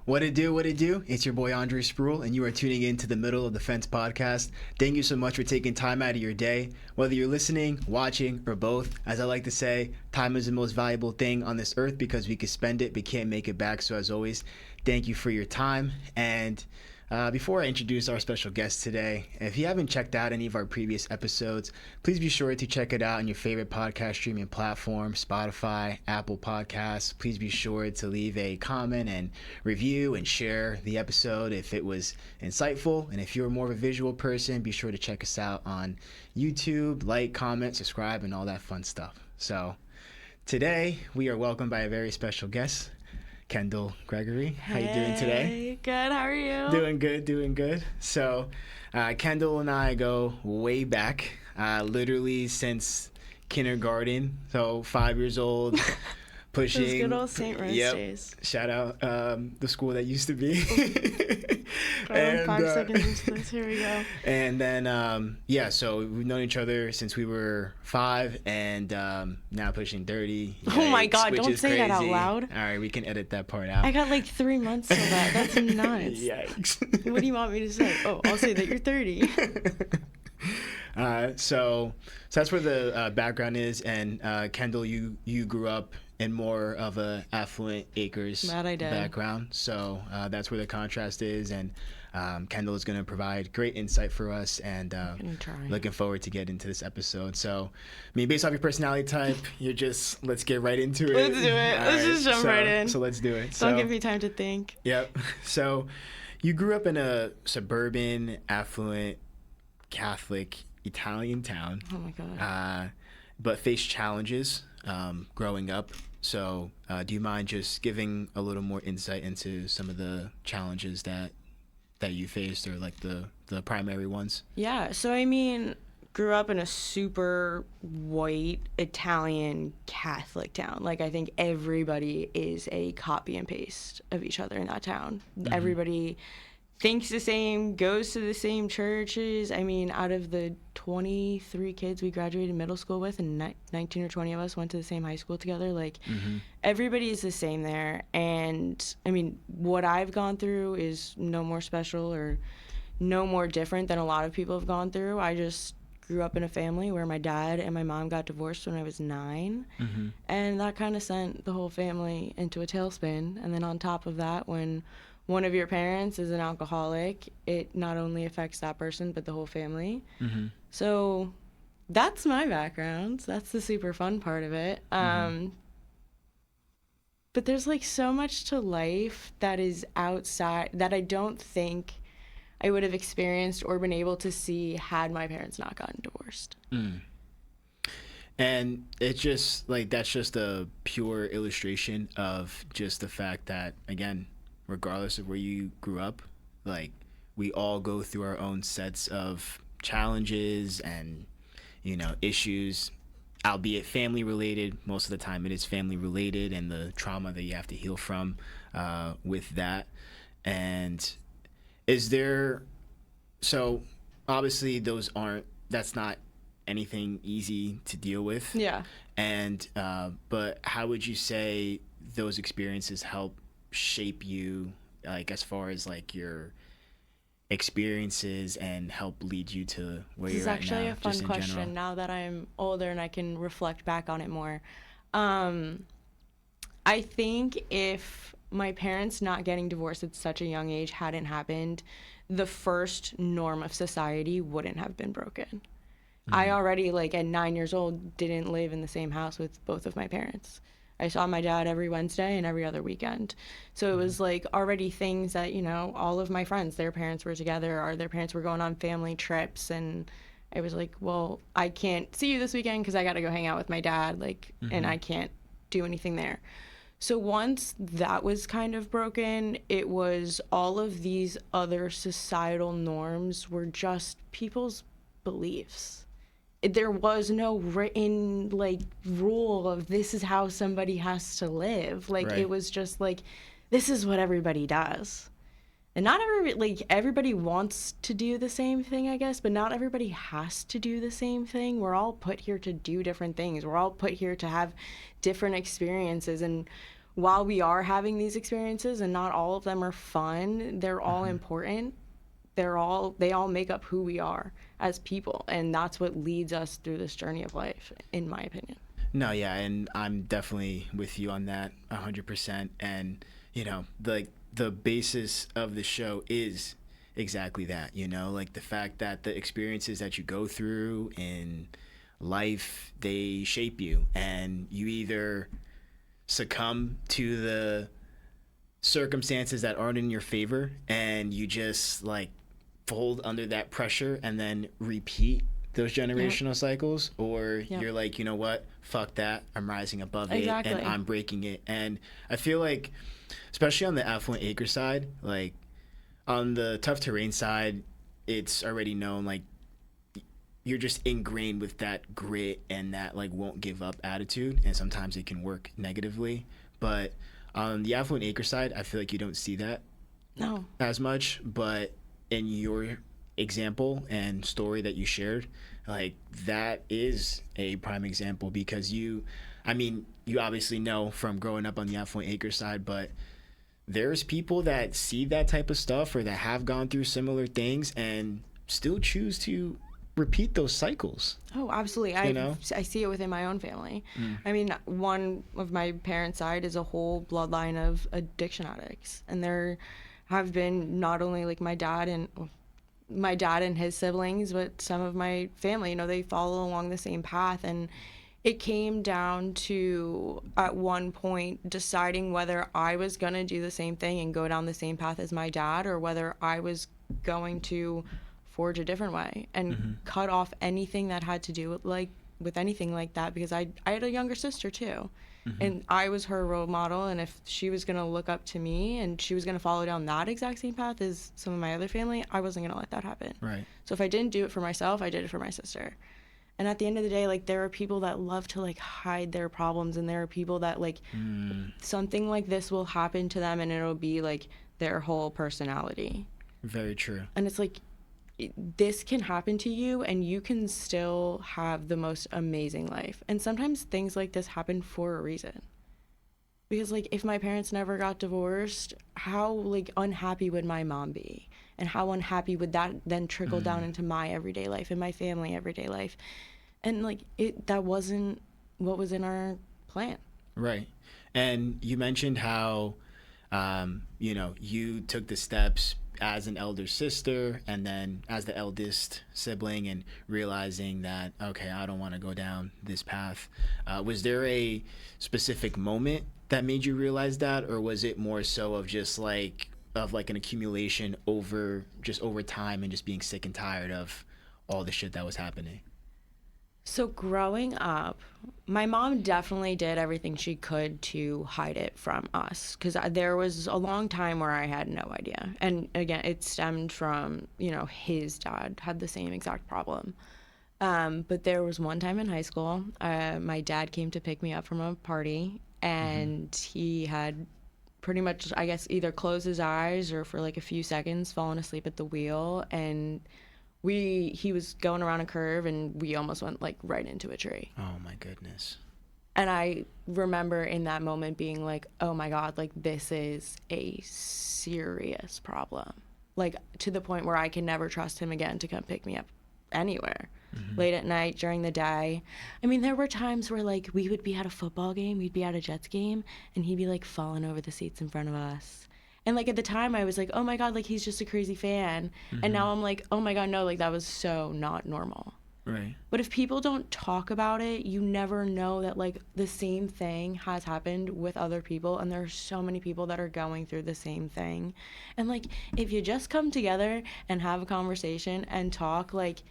What it do, what it do? It's your boy Andre Spruell, and you are tuning in to the Middle of the Fence podcast. Thank you so much for taking time out of your day. Whether you're listening, watching, or both, as I like to say, time is the most valuable thing on this earth because we can spend it, but can't make it back. So as always, thank you for your time. And before I introduce our special guest today, if you haven't checked out any of our previous episodes, please be sure to check it out on your favorite podcast streaming platform, Spotify, Apple Podcasts. Please be sure to leave a comment and review and share the episode if it was insightful. And if you're more of a visual person, be sure to check us out on YouTube, like, comment, subscribe, and all that fun stuff. So today we are welcomed by a very special guest, Kendall Gregory. How you doing today? Good. How are you? Doing good. So, Kendall and I go way back, literally since kindergarten. So 5 years old, pushing. Those good old St. Rose days. Shout out the school that used to be. And 5 seconds into this, here we go. And then so we've known each other since we were 5, and now pushing 30. Yikes, oh my God! Don't say crazy. that out loud. All right, we can edit that part out. I got like 3 months till that. That's nuts. Yikes! What do you want me to say? Oh, I'll say that you're 30. So that's where the background is. And Kendall, you grew up in more of a affluent acres background, so that's where the contrast is. And Kendall is going to provide great insight for us, and looking forward to get into this episode. So, I mean, based off your personality type, let's get right into it. Let's do it. Let's just jump right in. So let's do it. Don't give me time to think. Yep. So you grew up in a suburban, affluent, Catholic, Italian town. Oh my God. But faced challenges growing up. So do you mind just giving a little more insight into some of the challenges that you faced, or like the primary ones? Yeah. So I mean, grew up in a super white Italian Catholic town. Like, I think everybody is a copy and paste of each other in that town. Mm-hmm. Everybody thinks the same, goes to the same churches. I mean, out of the 23 kids we graduated middle school with, and 19 or 20 of us went to the same high school together, like, everybody is the same there. And, I mean, what I've gone through is no more special or no more different than a lot of people have gone through. I just grew up in a family where my dad and my mom got divorced when I was 9, and that kind of sent the whole family into a tailspin. And then on top of that, when one of your parents is an alcoholic, it not only affects that person, but the whole family. So that's my background. That's the super fun part of it. But there's like so much to life that is outside that I don't think I would have experienced or been able to see had my parents not gotten divorced. And it's just like, that's just a pure illustration of just the fact that, again, regardless of where you grew up, like, we all go through our own sets of challenges and, issues, albeit family related. Most of the time it is family related, and the trauma that you have to heal from with that. And so obviously that's not anything easy to deal with. Yeah. And but how would you say those experiences help shape you, like, as far as like your experiences, and help lead you to where you're at now? This is actually a fun question now that I'm older and I can reflect back on it more. I think if my parents not getting divorced at such a young age hadn't happened, the first norm of society wouldn't have been broken. I already, like, at 9 years old, didn't live in the same house with both of my parents. I saw my dad every Wednesday and every other weekend. So it was like already things that, all of my friends, their parents were together, or their parents were going on family trips. And I was like, well, I can't see you this weekend because I got to go hang out with my dad, like, and I can't do anything there. So once that was kind of broken, it was all of these other societal norms were just people's beliefs. There was no written, like, rule of this is how somebody has to live. Like, It was just like, this is what everybody does. And not everybody wants to do the same thing, I guess, but not everybody has to do the same thing. We're all put here to do different things. We're all put here to have different experiences. And while we are having these experiences and not all of them are fun, they're all important. They all make up who we are as people, and that's what leads us through this journey of life, in my opinion. No, yeah, and I'm definitely with you on that 100%. And the basis of the show is exactly that. Like the fact that the experiences that you go through in life, they shape you, and you either succumb to the circumstances that aren't in your favor, and you just like fold under that pressure and then repeat those generational cycles, or you're like, you know what, fuck that, I'm rising above it and I'm breaking it. And I feel like, especially on the affluent acre side, like on the tough terrain side, it's already known, like you're just ingrained with that grit and that like won't give up attitude, and sometimes it can work negatively. But on the affluent acre side, I feel like you don't see that as much. But in your example and story that you shared, like that is a prime example, because you obviously know from growing up on the affluent acre side, but there's people that see that type of stuff or that have gone through similar things and still choose to repeat those cycles. Oh, absolutely. I see it within my own family. I mean, one of my parents' side is a whole bloodline of addiction addicts, and there have been not only like my dad and his siblings, but some of my family, they follow along the same path. And it came down to, at one point, deciding whether I was going to do the same thing and go down the same path as my dad, or whether I was going to forge a different way and cut off anything that had to do with anything like that, because I had a younger sister too. And I was her role model, and if she was going to look up to me and she was going to follow down that exact same path as some of my other family, I wasn't going to let that happen. Right. So if I didn't do it for myself, I did it for my sister. And at the end of the day, like, there are people that love to like hide their problems, and there are people that like something like this will happen to them and it'll be like their whole personality. Very true. And it's like, this can happen to you and you can still have the most amazing life. And sometimes things like this happen for a reason. Because like, if my parents never got divorced, how like unhappy would my mom be? And how unhappy would that then trickle down into my everyday life and my family everyday life? And like, that wasn't what was in our plan. Right. And you mentioned how you took the steps as an elder sister and then as the eldest sibling, and realizing that, okay, I don't want to go down this path. Was there a specific moment that made you realize that, or was it more so of just like an accumulation over time and just being sick and tired of all the shit that was happening? So growing up, my mom definitely did everything she could to hide it from us, because there was a long time where I had no idea. And again, it stemmed from, his dad had the same exact problem. But there was one time in high school, my dad came to pick me up from a party, and he had pretty much, I guess, either closed his eyes or for like a few seconds fallen asleep at the wheel, and he was going around a curve and we almost went like right into a tree. Oh my goodness. And I remember in that moment being like, oh my God, like this is a serious problem. Like, to the point where I can never trust him again to come pick me up anywhere. Late at night, during the day. I mean, there were times where like we would be at a football game, we'd be at a Jets game, and he'd be like falling over the seats in front of us. And like at the time I was like, oh my God, like he's just a crazy fan. And now I'm like, oh my God, no, like that was so not normal. Right. But if people don't talk about it, you never know that like the same thing has happened with other people, and there are so many people that are going through the same thing. And like, if you just come together and have a conversation and talk, like,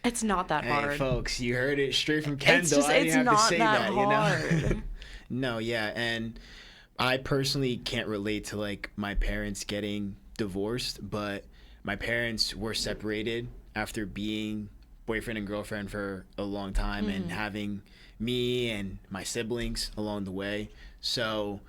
it's not that hard. Hey folks, you heard it straight from Kendall. I didn't have to say that, hard. No, yeah, and I personally can't relate to like my parents getting divorced, but my parents were separated after being boyfriend and girlfriend for a long time, and having me and my siblings along the way. So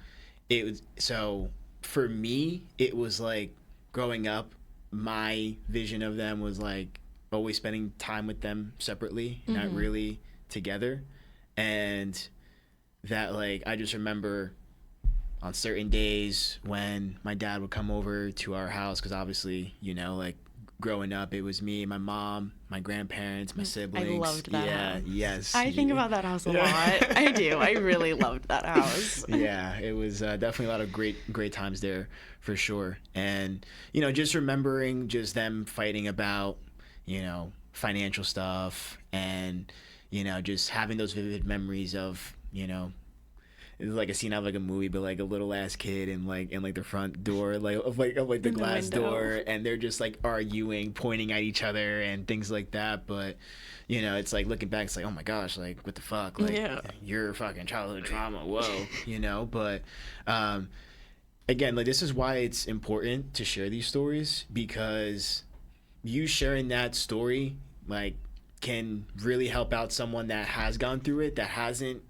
for me, it was like growing up, my vision of them was like always spending time with them separately, not really together. And that like I just remember on certain days when my dad would come over to our house, because obviously, you know, like growing up, it was me, my mom, my grandparents, my siblings. I loved that house. Yes. I think about that house a lot. I do. I really loved that house. Yeah, it was definitely a lot of great times there for sure. And, you know, just remembering just them fighting about, you know, financial stuff, and, you know, just having those vivid memories of, you know, it's like a scene out of like a movie, but like a little ass kid in like the front door, like of the glass door, and they're just like arguing, pointing at each other and things like that. But you know, it's like looking back, it's like, oh my gosh, like what the fuck, like your fucking childhood trauma, whoa, you know. But again, like this is why it's important to share these stories, because you sharing that story like can really help out someone that has gone through it, that hasn't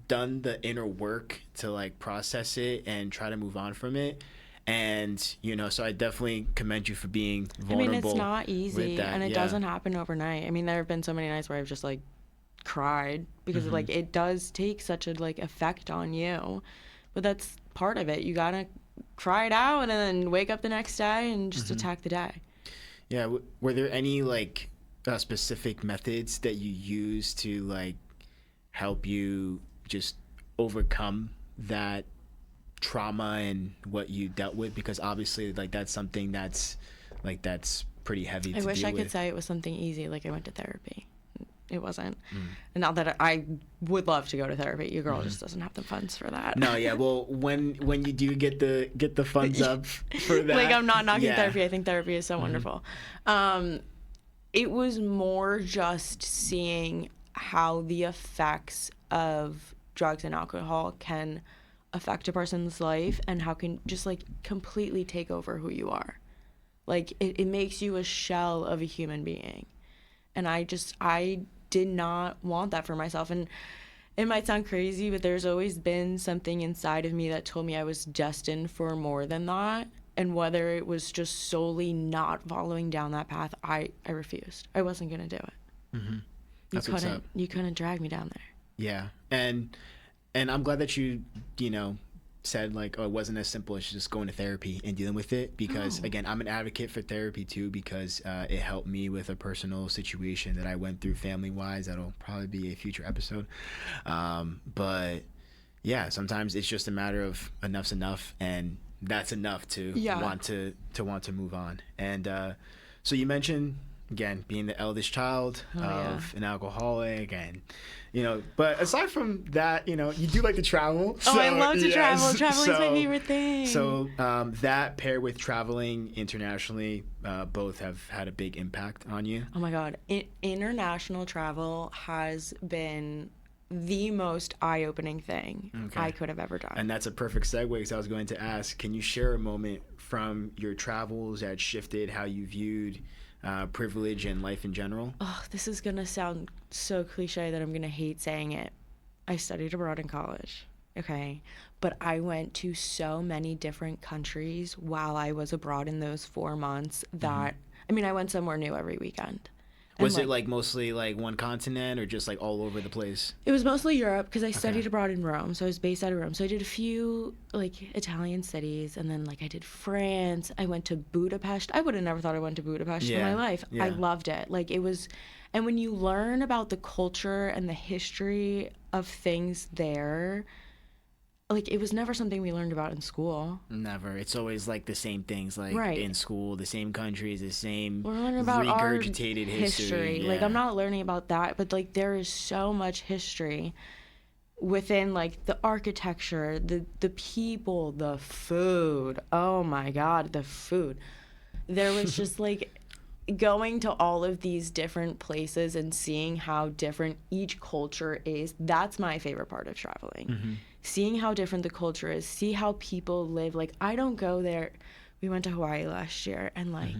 done the inner work to like process it and try to move on from it. And you know, so I definitely commend you for being vulnerable. I mean, it's not easy, and it yeah. doesn't happen overnight. I mean, there have been so many nights where I've just like cried because like it does take such a like effect on you, but that's part of it. You gotta cry it out and then wake up the next day and just attack the day. Yeah. Were there any like specific methods that you use to like help you just overcome that trauma and what you dealt with? Because obviously like that's something that's pretty heavy to deal with. I wish I could say it was something easy, like I went to therapy. It wasn't. And not that I would love to go to therapy. Your girl just doesn't have the funds for that. No, yeah. Well, when you do get the funds up for that, like I'm not knocking therapy. I think therapy is so wonderful. It was more just seeing how the effects of drugs and alcohol can affect a person's life, and how can just like completely take over who you are. Like it makes you a shell of a human being. And I did not want that for myself. And it might sound crazy, but there's always been something inside of me that told me I was destined for more than that. And whether it was just solely not following down that path, I refused. I wasn't going to do it. You couldn't drag me down there. Yeah. And I'm glad that you know, said like, oh, it wasn't as simple as just going to therapy and dealing with it, because again, I'm an advocate for therapy too, because it helped me with a personal situation that I went through family wise. That'll probably be a future episode. But yeah, sometimes it's just a matter of enough's enough, and that's enough to want to move on. And so you mentioned, again, being the eldest child of an alcoholic, and you know, but aside from that, you know, you do like to travel. So, I love to travel. Traveling's my favorite thing. So that paired with traveling internationally, both have had a big impact on you. Oh my God. International travel has been the most eye-opening thing I could have ever done. And that's a perfect segue, because I was going to ask, can you share a moment from your travels that shifted how you viewed privilege and life in general? Oh, this is going to sound so cliche that I'm going to hate saying it. I studied abroad in college, okay? But I went to so many different countries while I was abroad in those 4 months that, I mean, I went somewhere new every weekend. Was it like mostly like one continent, or just like all over the place? It was mostly Europe, because I studied abroad in Rome, so I was based out of Rome. So I did a few like Italian cities, and then like I did France. I went to Budapest. I would have never thought I went to Budapest in my life. I loved it. Like it was, and when you learn about the culture and the history of things there, like it was never something we learned about in school. Never. It's always like the same things, like in school, the same countries, the same we're learning about regurgitated our history. Like I'm not learning about that, but like there is so much history within like the architecture, the people, the food. Oh my God, the food. There was just like going to all of these different places and seeing how different each culture is. That's my favorite part of traveling. Seeing how different the culture is, see how people live. Like I don't go there. We went to Hawaii last year, and like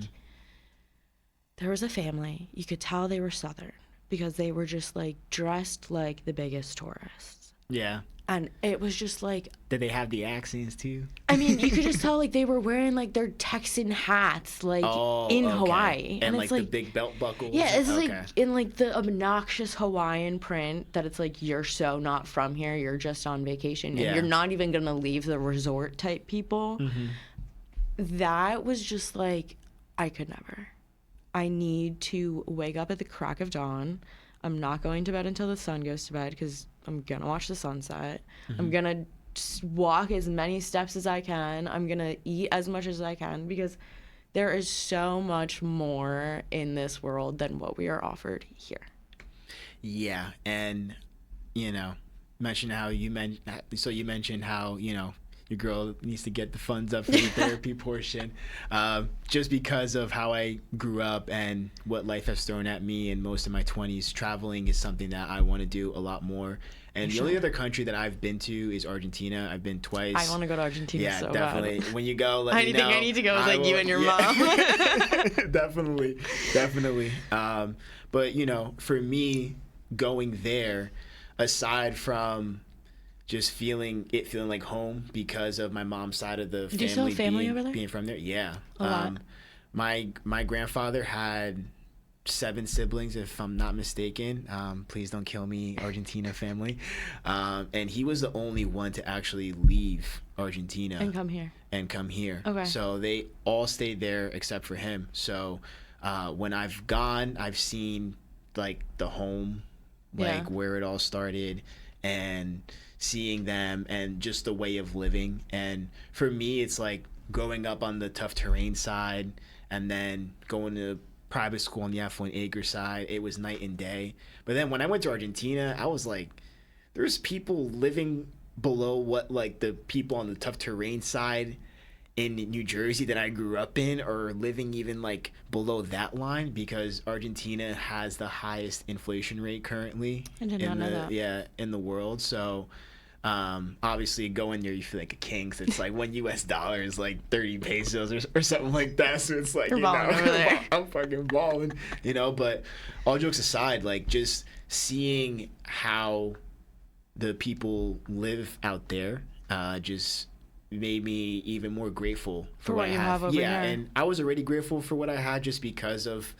there was a family. You could tell they were Southern because they were just like dressed like the biggest tourists. Yeah. And it was just like, Did they have the accents too? I mean, you could just tell like they were wearing like their Texan hats like in Hawaii. And it's like the big belt buckles. Yeah, it's like in like the obnoxious Hawaiian print that it's like, you're so not from here, you're just on vacation, and you're not even gonna leave the resort type people. That was just like, I could never. I need to wake up at the crack of dawn. I'm not going to bed until the sun goes to bed because I'm gonna watch the sunset. I'm gonna just walk as many steps as I can. I'm gonna eat as much as I can, because there is so much more in this world than what we are offered here. Yeah, and you mentioned how you mentioned how your girl needs to get the funds up for the therapy portion. Just because of how I grew up and what life has thrown at me in most of my 20s, traveling is something that I want to do a lot more. And the only other country that I've been to is Argentina. I've been twice. I want to go to Argentina so definitely. bad. When you go, let me know. I need to go with like you and your mom. Definitely. But, for me, going there, aside from just feeling like home because of my mom's side of the family. Do you still have family over there? Being from there? Yeah. A lot. My grandfather had 7 siblings, if I'm not mistaken. Please don't kill me, Argentina family. And he was the only one to actually leave Argentina And come here. Okay. So they all stayed there except for him. So when I've gone, I've seen like the home, like where it all started, and seeing them and just the way of living. And for me, it's like growing up on the tough terrain side and then going to private school on the Affluent Acre side. It was night and day. But then when I went to Argentina, I was like, there's people living below what like the people on the tough terrain side in New Jersey that I grew up in are living even like below that line, because Argentina has the highest inflation rate currently I did not know that. In the world. So obviously going there you feel like a king, because it's like $1 is like 30 pesos or something like that. So it's like, You're balling over there. I'm fucking balling, but all jokes aside, like just seeing how the people live out there just made me even more grateful for what I have over here. And I was already grateful for what I had just because of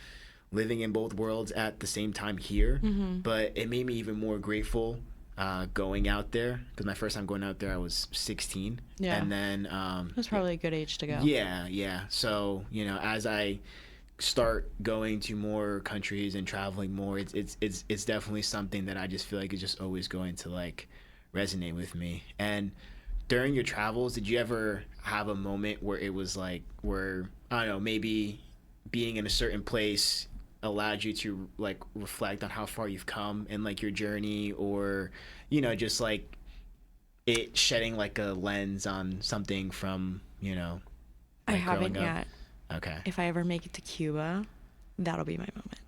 living in both worlds at the same time here. But it made me even more grateful going out there, because my first time going out there I was 16. And then it was probably a good age to go. So as I start going to more countries and traveling more, it's definitely something that I just feel like is just always going to like resonate with me. And during your travels, did you ever have a moment where it was like, where, I don't know, maybe being in a certain place allowed you to like reflect on how far you've come in like your journey, or just like it shedding like a lens on something from like I haven't yet. Okay. If I ever make it to Cuba, that'll be my moment,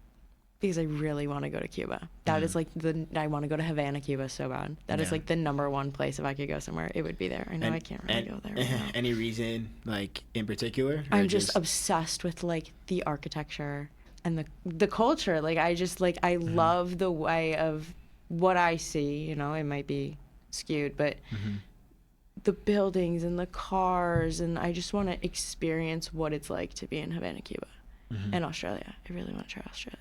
because I really want to go to Cuba. That is like I want to go to Havana, Cuba so bad. That is like the number one place. If I could go somewhere, it would be there. I know I can't really go there right now. Any reason like in particular? I'm just obsessed with like the architecture and the culture. Like I just like, I love the way of what I see, it might be skewed, but the buildings and the cars, and I just want to experience what it's like to be in Havana, Cuba, and Australia. I really want to try Australia.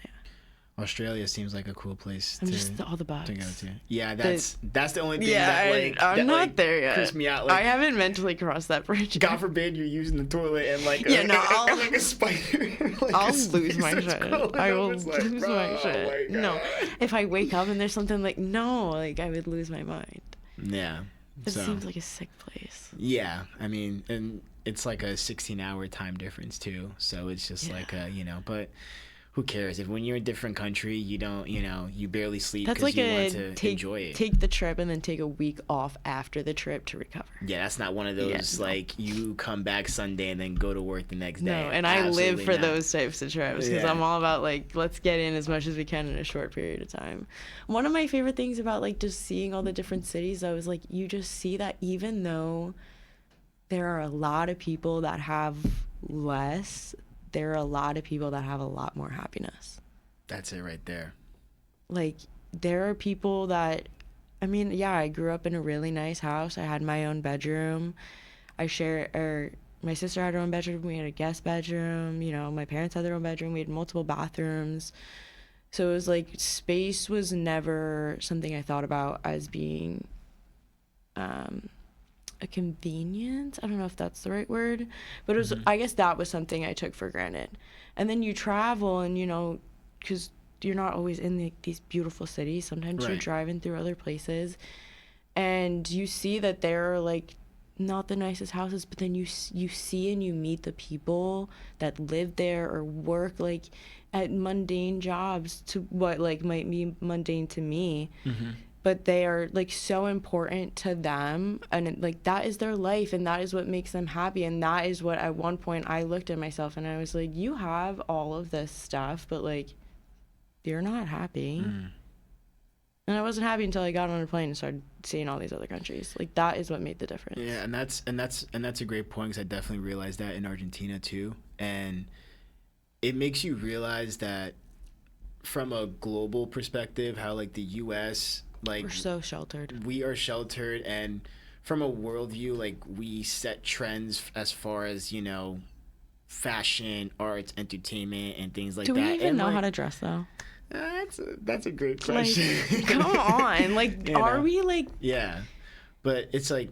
Australia seems like a cool place all the bugs to go to. Yeah, that's the only thing I'm not there yet. Creeps me out. Like, I haven't mentally crossed that bridge. God forbid you're using the toilet and like I'll like a spider. Like I'll lose my shit. I will lose my shit. Like, no, if I wake up and there's something like I would lose my mind. Yeah, it seems like a sick place. Yeah, I mean, and it's like a 16-hour time difference too, so it's just like but who cares if when you're in a different country you don't you barely sleep because you want to enjoy it. Take the trip and then take a week off after the trip to recover. Yeah, that's not one of those like you come back Sunday and then go to work the next day. No, and I live for those types of trips because I'm all about like, let's get in as much as we can in a short period of time. One of my favorite things about like just seeing all the different cities though is like you just see that even though there are a lot of people that have less, there are a lot of people that have a lot more happiness. That's it right there. Like, there are people that, I mean, yeah, I grew up in a really nice house. I had my own bedroom. My sister had her own bedroom. We had a guest bedroom. You know, my parents had their own bedroom. We had multiple bathrooms. So it was like space was never something I thought about as being a convenience. I don't know if that's the right word, but it was, I guess that was something I took for granted. And then you travel and, you know, because you're not always in these beautiful cities. Sometimes you're driving through other places and you see that they're like not the nicest houses, but then you see and you meet the people that live there or work like at mundane jobs to what like might be mundane to me. But they are like so important to them, and like that is their life, and that is what makes them happy. And that is what at one point I looked at myself and I was like, you have all of this stuff, but like you're not happy. And I wasn't happy until I got on a plane and started seeing all these other countries. Like that is what made the difference. Yeah, and that's a great point, because I definitely realized that in Argentina too, and it makes you realize that from a global perspective, how like the U.S. like we're so sheltered. We are sheltered, and from a worldview, like we set trends as far as, you know, fashion, arts, entertainment, and things like that. Do we even know like, how to dress though? That's a great question. Like, come on, like, you are we like? Yeah, but it's like,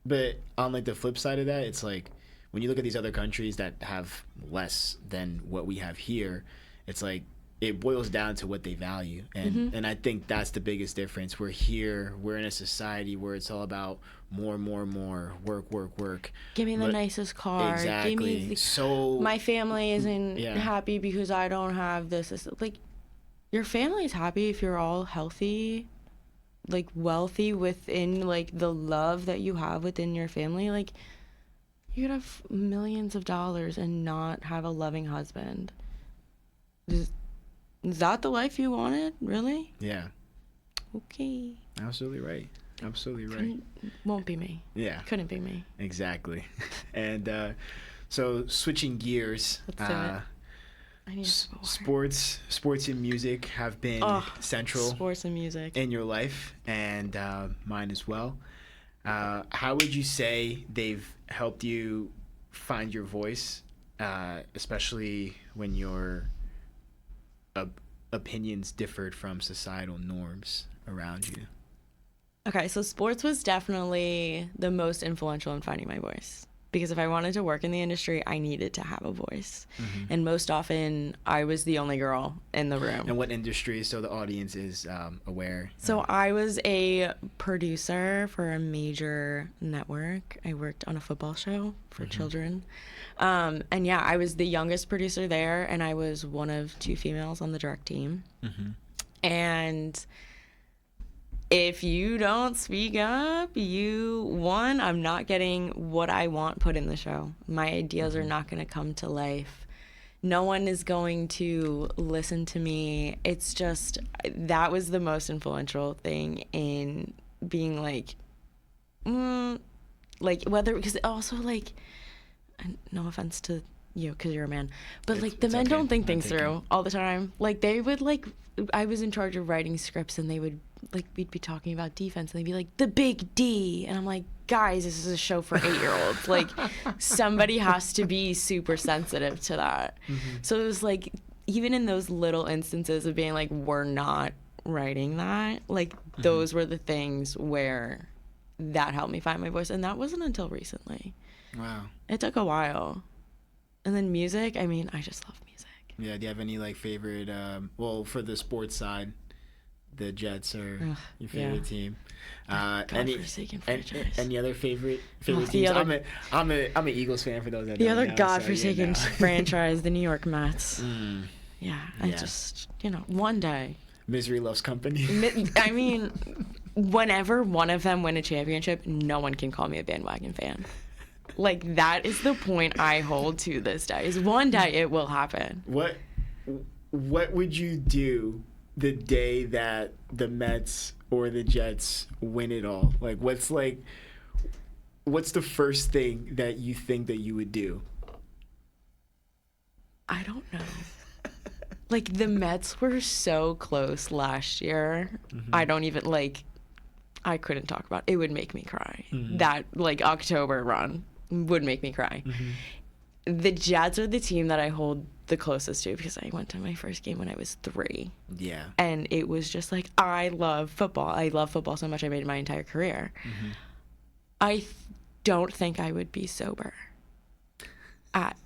but on like the flip side of that, it's like when you look at these other countries that have less than what we have here, it's like it boils down to what they value, and I think that's the biggest difference. We're in a society where it's all about more, work. Give me the nicest car. Exactly. Give me So my family isn't happy because I don't have this. It's like your family's happy if you're all healthy, like wealthy within like the love that you have within your family. Like you could have millions of dollars and not have a loving husband. Is that the life you wanted? Really? Yeah. Okay. Absolutely right. Won't be me. Yeah. Couldn't be me. Exactly. And so switching gears. Let's do it. I need Sports and music have been central. Sports and music in your life, and mine as well. How would you say they've helped you find your voice, especially when your opinions differed from societal norms around you? Okay, so sports was definitely the most influential in finding my voice. Because if I wanted to work in the industry, I needed to have a voice. And most often, I was the only girl in the room. And what industry, so the audience is aware? So I was a producer for a major network. I worked on a football show for children. And yeah, I was the youngest producer there, and I was one of 2 females on the direct team. And if you don't speak up, I'm not getting what I want put in the show. My ideas are not going to come to life. No one is going to listen to me. It's just, that was the most influential thing in being like whether, because also like, no offense to you because you're a man, but like the men don't think things through all the time. Like they would like, I was in charge of writing scripts and they would like, we'd be talking about defense and they'd be like, the big D. And I'm like, guys, this is a show for 8-year-olds. Like somebody has to be super sensitive to that. So it was like, even in those little instances of being like, we're not writing that, like those were the things where that helped me find my voice. And that wasn't until recently. Wow. It took a while. And then music, I mean, I just love music. Yeah, do you have any like favorite, well, for the sports side, the Jets are your favorite team. Godforsaken franchise. Any other favorite teams? I'm an Eagles fan, for those that don't know. The other godforsaken franchise, the New York Mets. Yeah, I Yeah. just, one day. Misery loves company. I mean, whenever one of them win a championship, no one can call me a bandwagon fan. Like, that is the point I hold to this day, is one day it will happen. What would you do the day that the Mets or the Jets win it all? Like, what's the first thing that you think that you would do? I don't know. Like, the Mets were so close last year. I don't even, like, I couldn't talk about. It would make me cry. That like October run would make me cry. The Jazz are the team that I hold the closest to because I went to my first game when I was 3. Yeah. And it was just like, I love football. I love football so much I made it my entire career. I don't think I would be sober at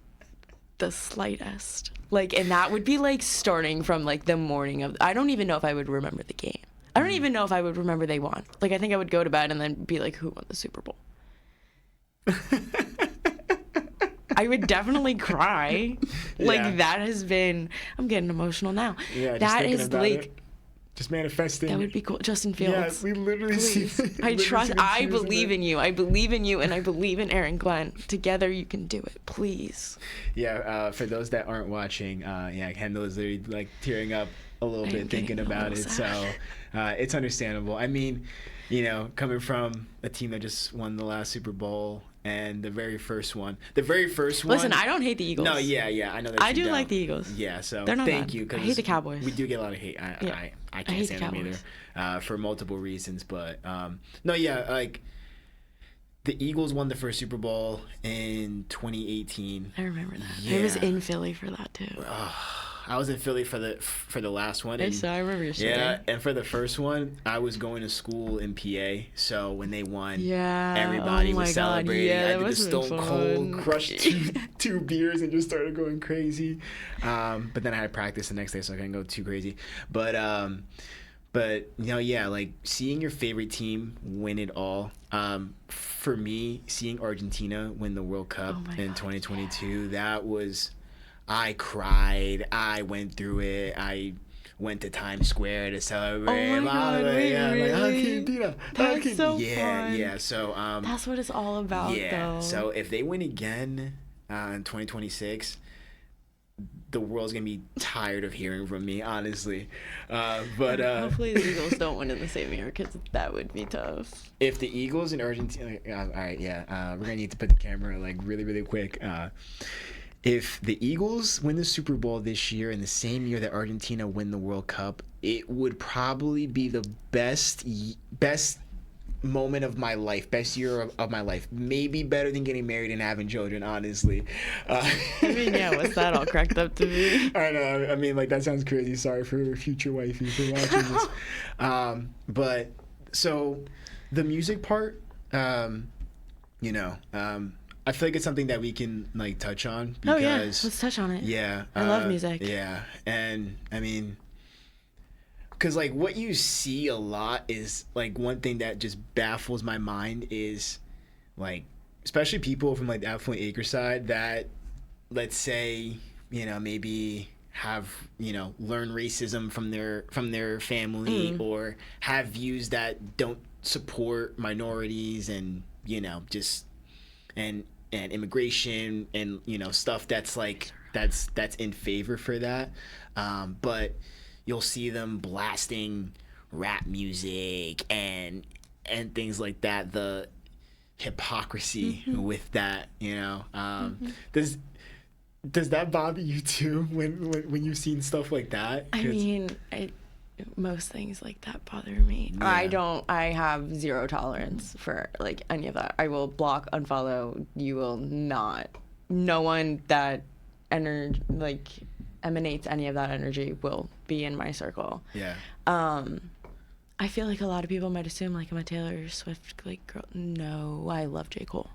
the slightest. Like, and that would be like starting from like the morning of, I don't even know if I would remember the game. I don't even know if I would remember they won. Like, I think I would go to bed and then be like, who won the Super Bowl? I would definitely cry. Like, that has been, I'm getting emotional now. Yeah, that is like, it. Just manifesting. That would be cool. Justin Fields. Yeah, we literally please. see. I believe in you. I believe in you, and I believe in Aaron Glenn. Together, you can do it. Please. Yeah. For those that aren't watching, Kendall is literally like tearing up a little bit thinking about it. So, it's understandable. I mean, you know, coming from a team that just won the last Super Bowl. And the very first one. Listen, I don't hate the Eagles. No, yeah, I know that. I do like the Eagles. Yeah, so they're not thank bad. you. I hate the Cowboys. We do get a lot of hate. I can't stand them either, for multiple reasons. But like the Eagles won the first Super Bowl in 2018. I remember that. Yeah. I was in Philly for that too. I was in Philly for the last one. I remember your story. Yeah, and for the first one, I was going to school in PA. So when they won, everybody was celebrating. Yeah, I did the Stone Cold, crushed two beers, and just started going crazy. But then I had practice the next day, so I couldn't go too crazy. But like seeing your favorite team win it all. For me, seeing Argentina win the World Cup in 2022, that was. I cried. I went through it. I went to Times Square to celebrate. Oh my God, wait, really? Argentina. That's so fun. Yeah. So that's what it's all about, though. So if they win again in 2026, the world's gonna be tired of hearing from me, honestly. But hopefully the Eagles don't win in the same year, because that would be tough. If the Eagles and Argentina, all right, we're gonna need to put the camera like really, really quick. If the Eagles win the Super Bowl this year in the same year that Argentina win the World Cup, it would probably be the best moment of my life, best year of my life. Maybe better than getting married and having children, honestly. I mean, yeah, what's that all cracked up to be? I know. I mean, like, that sounds crazy. Sorry for your future wifey for watching this. But so the music part, I feel like it's something that we can like touch on because let's touch on it. Yeah, I love music. Yeah, and I mean, because like what you see a lot is like one thing that just baffles my mind is like, especially people from like the Affluent Acre side that, let's say, maybe have learned racism from their family or have views that don't support minorities and just and immigration and stuff that's like that's in favor for that, but you'll see them blasting rap music and things like that, the hypocrisy with that, does that bother you too when you've seen stuff like that? I mean, most things like that bother me. Yeah. I have zero tolerance for like any of that. I will block, unfollow. You will not. No one that emanates any of that energy will be in my circle. Yeah. I feel like a lot of people might assume like I'm a Taylor Swift like girl. No, I love J. Cole.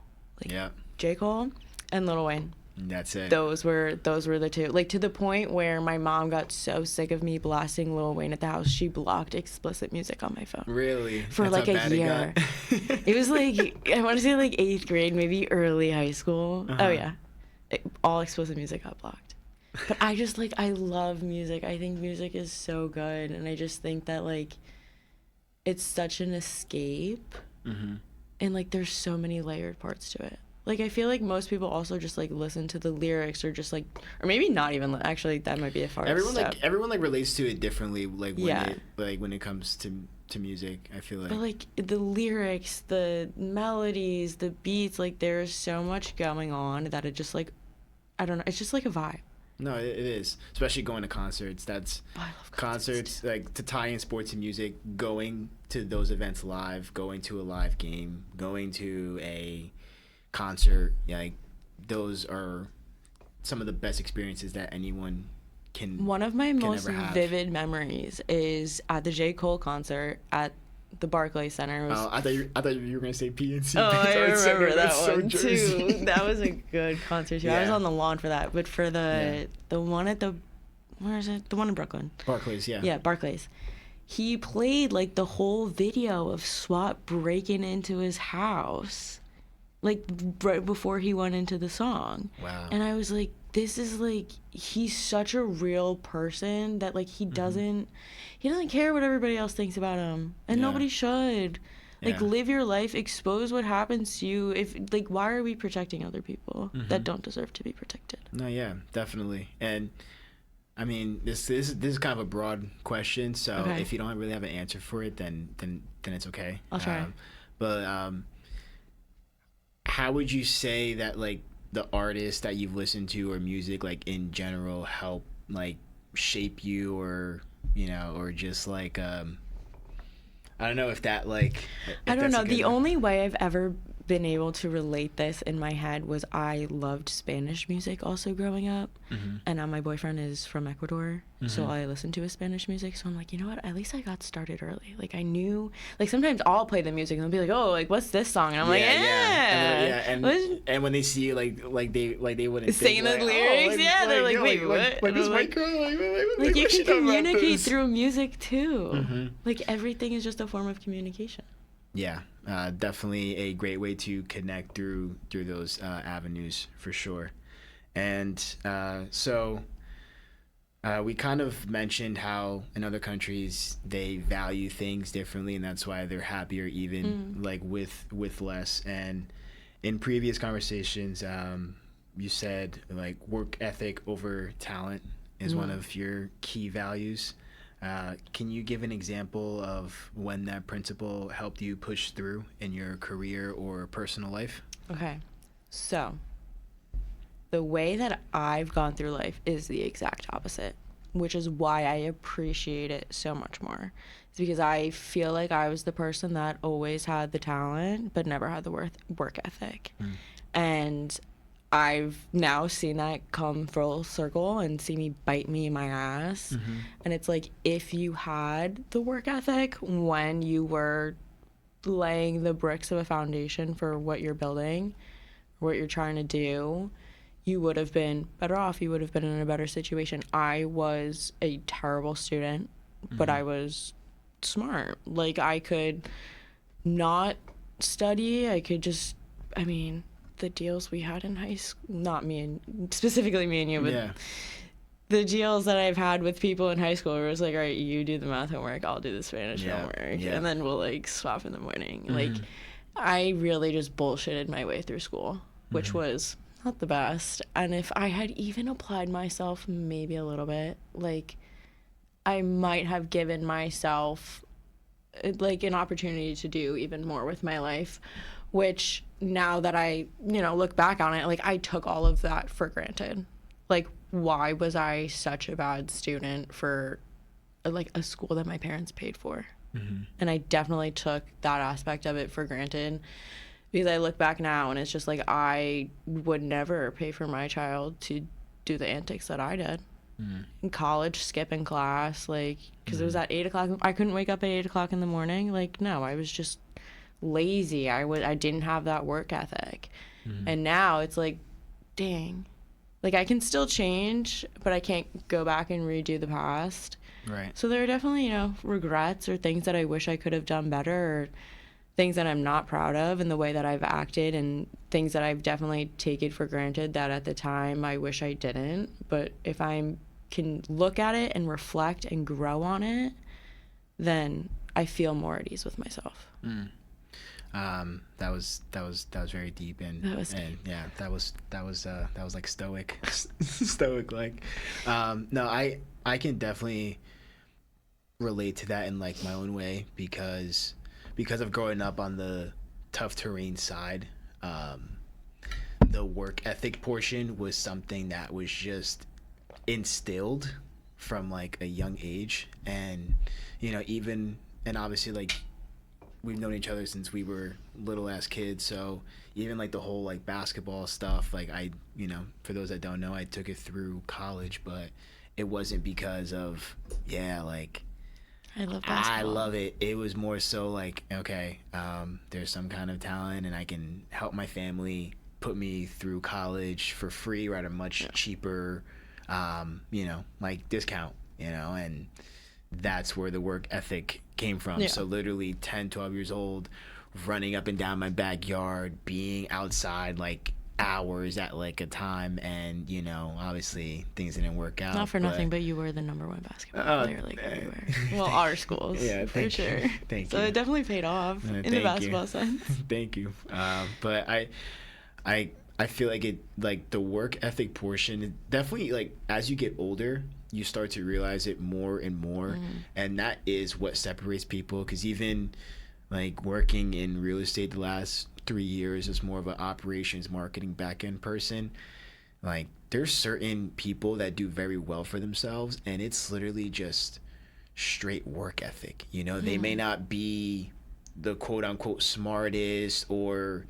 J. Cole and Lil Wayne. That's it. Those were the two. Like, to the point where my mom got so sick of me blasting Lil Wayne at the house, she blocked explicit music on my phone. Really? For like a year. It was like, I want to say like 8th grade, maybe early high school. Oh yeah. All explicit music got blocked. But I just I love music. I think music is so good. And I just think that like, it's such an escape. And like, there's so many layered parts to it. Like, I feel like most people also just, like, listen to the lyrics or just, like, or maybe not even, actually, that might be a far step. Everyone relates to it differently, when it comes to music, I feel like. But, like, the lyrics, the melodies, the beats, like, there's so much going on that it just, like, I don't know, it's just, like, a vibe. No, it is, especially going to concerts. That's Oh, I love concerts, like to tie in sports and music. Going to those events live, going to a live game, going to a concert, like those are some of the best experiences that anyone One of my most ever have. vivid memories is at the J. Cole concert at the Barclays Center. It was, Oh, I thought you were gonna say PNC. oh, I remember that That's so one Jersey. too. That was a good concert too. I was Yeah. on the lawn for that, but for the one at the, where is it? The one in Brooklyn. Barclays, yeah. Yeah, Barclays. He played like the whole video of SWAT breaking into his house, like right before he went into the song. Wow. And I was like, this is like, he's such a real person that like he doesn't care what everybody else thinks about him, and Yeah. nobody should. Like, Yeah. live your life, expose what happens to you. If like, why are we protecting other people that don't deserve to be protected? No, yeah, definitely. And I mean, this is kind of a broad question, so Okay. if you don't really have an answer for it, then it's okay. I'll try. But how would you say that like the artists that you've listened to or music like in general help like shape you, or or just like I don't know if that like if I don't that's a know. The good- only way I've ever been able to relate this in my head was I loved Spanish music also growing up. And my boyfriend is from Ecuador, so I listened to his Spanish music. So I'm like, you know what? At least I got started early. Like, I knew, like, sometimes I'll play the music and they'll be like, oh, like, what's this song? And I'm like, yeah. And when they see you like they wouldn't Saying think, the like, lyrics, yeah, they're like, wait, what? Like this I'm white like- girl, Like, you what's she can talking about communicate this? through music too. Like, everything is just a form of communication. Yeah, definitely a great way to connect through those avenues for sure. And so we kind of mentioned how in other countries they value things differently, and that's why they're happier even like with less. And in previous conversations, you said like work ethic over talent is one of your key values. Can you give an example of when that principle helped you push through in your career or personal life? Okay, so the way that I've gone through life is the exact opposite, which is why I appreciate it so much more. It's because I feel like I was the person that always had the talent but never had the work ethic. And I've now seen that come full circle and see me bite me in my ass. And it's like, if you had the work ethic when you were laying the bricks of a foundation for what you're building, what you're trying to do, you would have been better off. You would have been in a better situation. I was a terrible student, but I was smart. Like, I could not study. I could just, I mean, the deals we had in high school, not me and specifically me and you, but Yeah. the deals that I've had with people in high school where it's like, all right, you do the math homework, I'll do the Spanish homework, Yeah. and then we'll like swap in the morning. Like, I really just bullshitted my way through school, which was not the best. And if I had even applied myself maybe a little bit, like, I might have given myself like an opportunity to do even more with my life, which now that I, look back on it, like, I took all of that for granted. Like, why was I such a bad student for like a school that my parents paid for? And I definitely took that aspect of it for granted, because I look back now and it's just like, I would never pay for my child to do the antics that I did. In college, skipping class, like, because it was at 8 o'clock. I couldn't wake up at 8 o'clock in the morning. Like, no, I was just lazy. I didn't have that work ethic. And now it's like, dang, like, I can still change, but I can't go back and redo the past. Right. So there are definitely, regrets or things that I wish I could have done better, or things that I'm not proud of in the way that I've acted, and things that I've definitely taken for granted that at the time I wish I didn't. But if I can look at it and reflect and grow on it, then I feel more at ease with myself. That was very deep, and That was deep. and yeah, that was like stoic, stoic like. No, I can definitely relate to that in like my own way, because of growing up on the tough terrain side. The work ethic portion was something that was just instilled from like a young age. And even, and obviously like we've known each other since we were little ass kids, so even like the whole like basketball stuff, like I, for those that don't know, I took it through college, but it wasn't because of like I love basketball. I love it. It was more so like, okay, there's some kind of talent and I can help my family put me through college for free or at a much cheaper like discount, and that's where the work ethic came from. So literally 10, 12 years old, running up and down my backyard, being outside like hours at like a time, and obviously things didn't work out. Not for nothing, but you were the number one basketball player like everywhere. Well, our schools, for sure. Thank you. So it definitely paid off in the basketball sense. Thank you. But I feel like it, like the work ethic portion, it definitely, like as you get older, you start to realize it more and more, and that is what separates people. Because even like working in real estate the last 3 years as more of an operations marketing back end person, like there's certain people that do very well for themselves, and it's literally just straight work ethic. They may not be the quote unquote smartest, or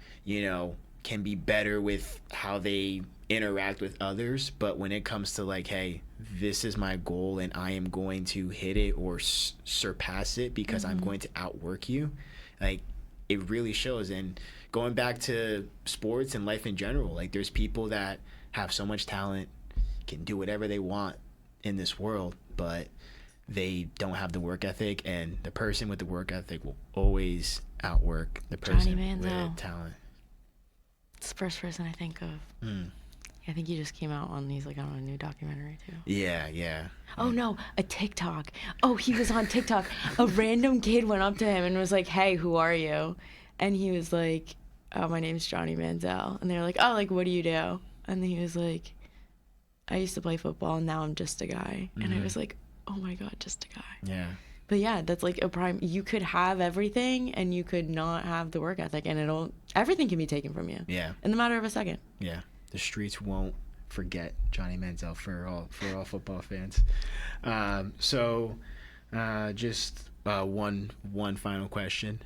can be better with how they interact with others, but when it comes to like, hey, this is my goal and I am going to hit it or surpass it because I'm going to outwork you, like it really shows. And going back to sports and life in general, like there's people that have so much talent, can do whatever they want in this world, but they don't have the work ethic, and the person with the work ethic will always outwork the person with talent. It's the first person I think of. I think he just came out on these, like, on a new documentary too. Yeah. Oh no, a TikTok. Oh, he was on TikTok. A random kid went up to him and was like, "Hey, who are you?" And he was like, "Oh, my name's Johnny Manziel." And they were like, "Oh, like, what do you do?" And he was like, "I used to play football, and now I'm just a guy." And I was like, "Oh my God, just a guy." Yeah. But yeah, that's like a prime. You could have everything, and you could not have the work ethic, and everything can be taken from you. Yeah. In the matter of a second. Yeah. The streets won't forget Johnny Manziel for all football fans. Just one final question.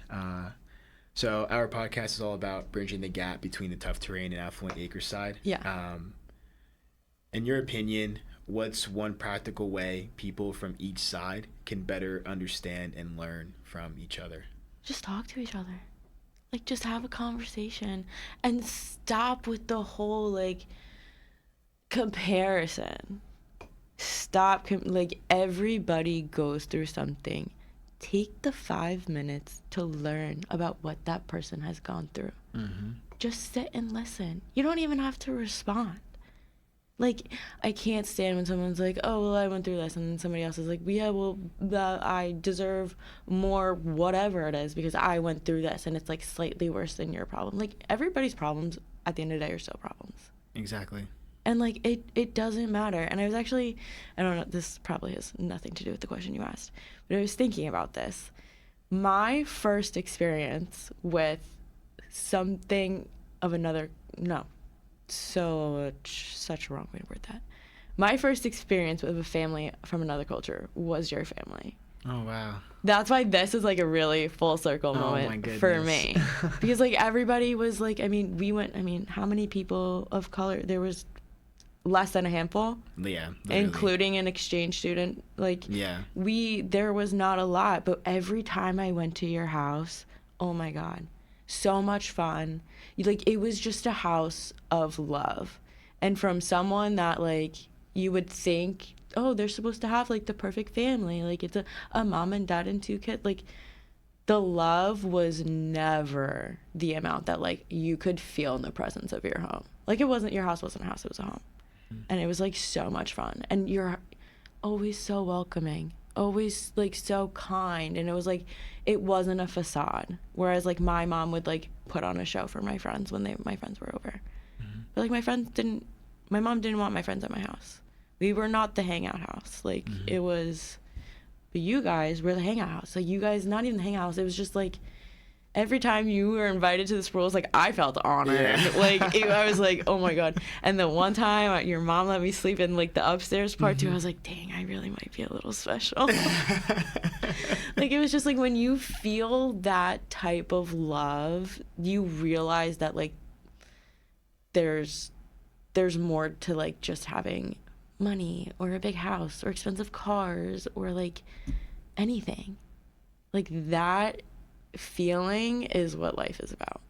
So our podcast is all about bridging the gap between the tough terrain and affluent acreside. Yeah. In your opinion, what's one practical way people from each side can better understand and learn from each other? Just talk to each other. Like, just have a conversation and stop with the whole, like, comparison. Stop. Like, everybody goes through something. Take the 5 minutes to learn about what that person has gone through. Just sit and listen. You don't even have to respond. Like, I can't stand when someone's like, "Oh, well, I went through this," and then somebody else is like, "Yeah, well, I deserve more whatever it is because I went through this, and it's, like, slightly worse than your problem." Like, everybody's problems, at the end of the day, are still problems. Exactly. And, like, it doesn't matter. And I was actually, I don't know, this probably has nothing to do with the question you asked, but I was thinking about this. My first experience with something of another, no. Such a wrong way to word that. My first experience with a family from another culture was your family. Oh, wow. That's why this is like a really full circle moment for me. Because like everybody was like, how many people of color? There was less than a handful. Yeah. Literally. Including an exchange student. Like, yeah. There was not a lot, but every time I went to your house, oh my God. So much fun. Like, it was just a house of love. And from someone that, like, you would think, oh, they're supposed to have, like, the perfect family. Like, it's a mom and dad and 2 kids. Like, the love was never the amount that, like, you could feel in the presence of your home. Like, your house wasn't a house, it was a home. And it was, like, so much fun. And you're always so welcoming. Always, like, so kind. And it was like, it wasn't a facade, whereas like my mom would like put on a show for my friends when my friends were over. But like my mom didn't want my friends at my house. We were not the hangout house. Like it was, but you guys were the hangout house. Like you guys, not even the hangout house, it was just like every time you were invited to the Spruells, like, I felt honored. Yeah. Like, I was like, oh my God. And the one time your mom let me sleep in, like, the upstairs part too, I was like, dang, I really might be a little special. Like, it was just like, when you feel that type of love, you realize that, like, there's more to, like, just having money or a big house or expensive cars or, like, anything. Like, that feeling is what life is about.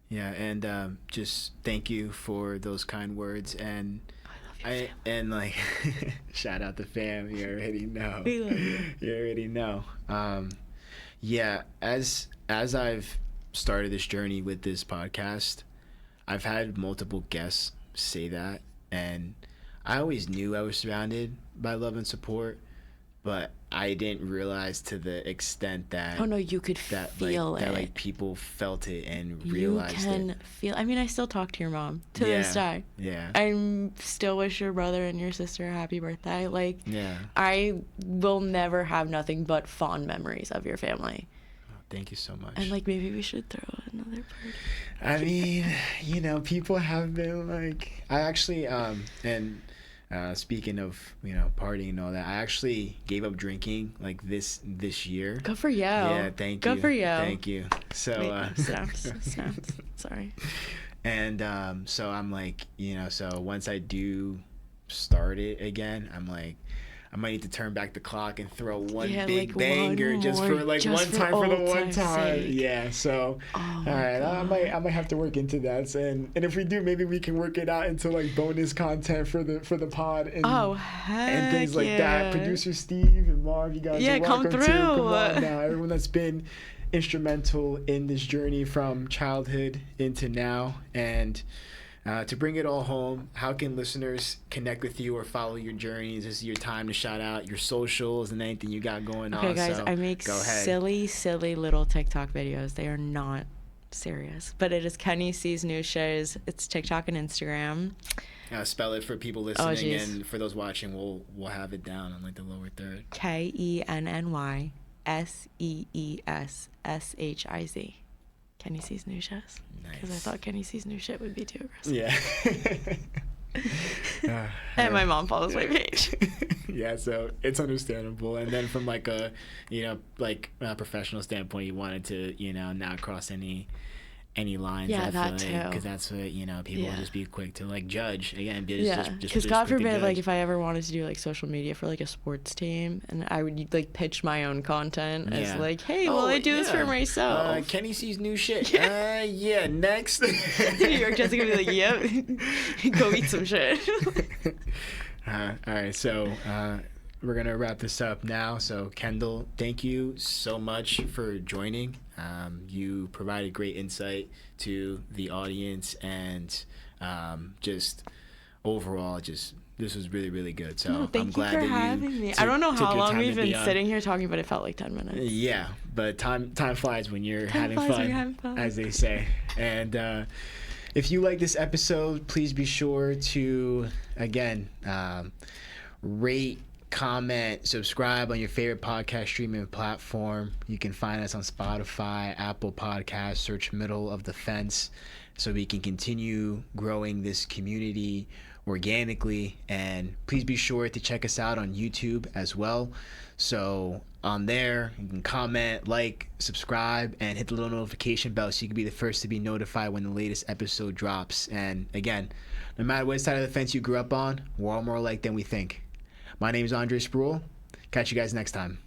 Yeah, and just thank you for those kind words, and and like shout out the fam. You already know. We love you. You already know. Yeah, as I've started this journey with this podcast, I've had multiple guests say that, and I always knew I was surrounded by love and support, but I didn't realize to the extent that You could feel it. that like people felt it and realized you can it. feel. I mean, I still talk to your mom to this day. Yeah. I still wish your brother and your sister a happy birthday. Like, Yeah. I will never have nothing but fond memories of your family. Thank you so much. And, like, maybe we should throw another party. I mean, people have been like, I actually speaking of, partying and all that, I actually gave up drinking like this year. Good for you. Yeah, thank you. Good for you. Thank you. So snaps. Sorry. And so I'm like, so once I do start it again, I'm like, I might need to turn back the clock and throw one big like banger one just more, for like just one for time for the old one time's time. sake. Yeah. So Oh all right, God. I might have to work into that. And if we do, maybe we can work it out into like bonus content for the pod and and things like that. Producer Steve and Marv, you guys are come welcome through. too. Come on now, everyone that's been instrumental in this journey from childhood into now, and to bring it all home, how can listeners connect with you or follow your journeys? This is your time to shout out your socials and anything you got going on. Okay, guys, so I make go ahead. silly little TikTok videos. They are not serious, but it is Kenny Sees New Shows. It's TikTok and Instagram. Spell it for people listening, geez. and for those watching, we'll have it down on like the lower third. KennySeesShiz. Kenny Sees New Shows. Because I thought Kenny Sees New Shit would be too aggressive. Yeah. And my mom follows my page. Yeah, so it's understandable. And then from like a professional standpoint, you wanted to not cross any lines. Yeah, I that feel too. Because that's what people will just be quick to like judge again. Because God forbid, like if I ever wanted to do like social media for like a sports team, and I would like pitch my own content as like, hey, I do this for myself. Kenny Sees New Shit. Yeah, next. New York Jets are gonna be like, yep, go eat some shit. All right, so we're gonna wrap this up now. So Kendall, thank you so much for joining. You provided great insight to the audience, and just overall, this was really, really good. So thank I'm glad you for that having me. I don't know how long we've been sitting here talking, but it felt like 10 minutes. Yeah, but time flies when you're having fun, as they say. And if you like this episode, please be sure to again rate, comment, subscribe on your favorite podcast streaming platform. You can find us on Spotify, Apple Podcasts, search Middle of the Fence, so we can continue growing this community organically. And please be sure to check us out on YouTube as well. So on there, you can comment, like, subscribe, and hit the little notification bell so you can be the first to be notified when the latest episode drops. And again, no matter what side of the fence you grew up on, we're all more alike than we think. My name is Andre Spruell. Catch you guys next time.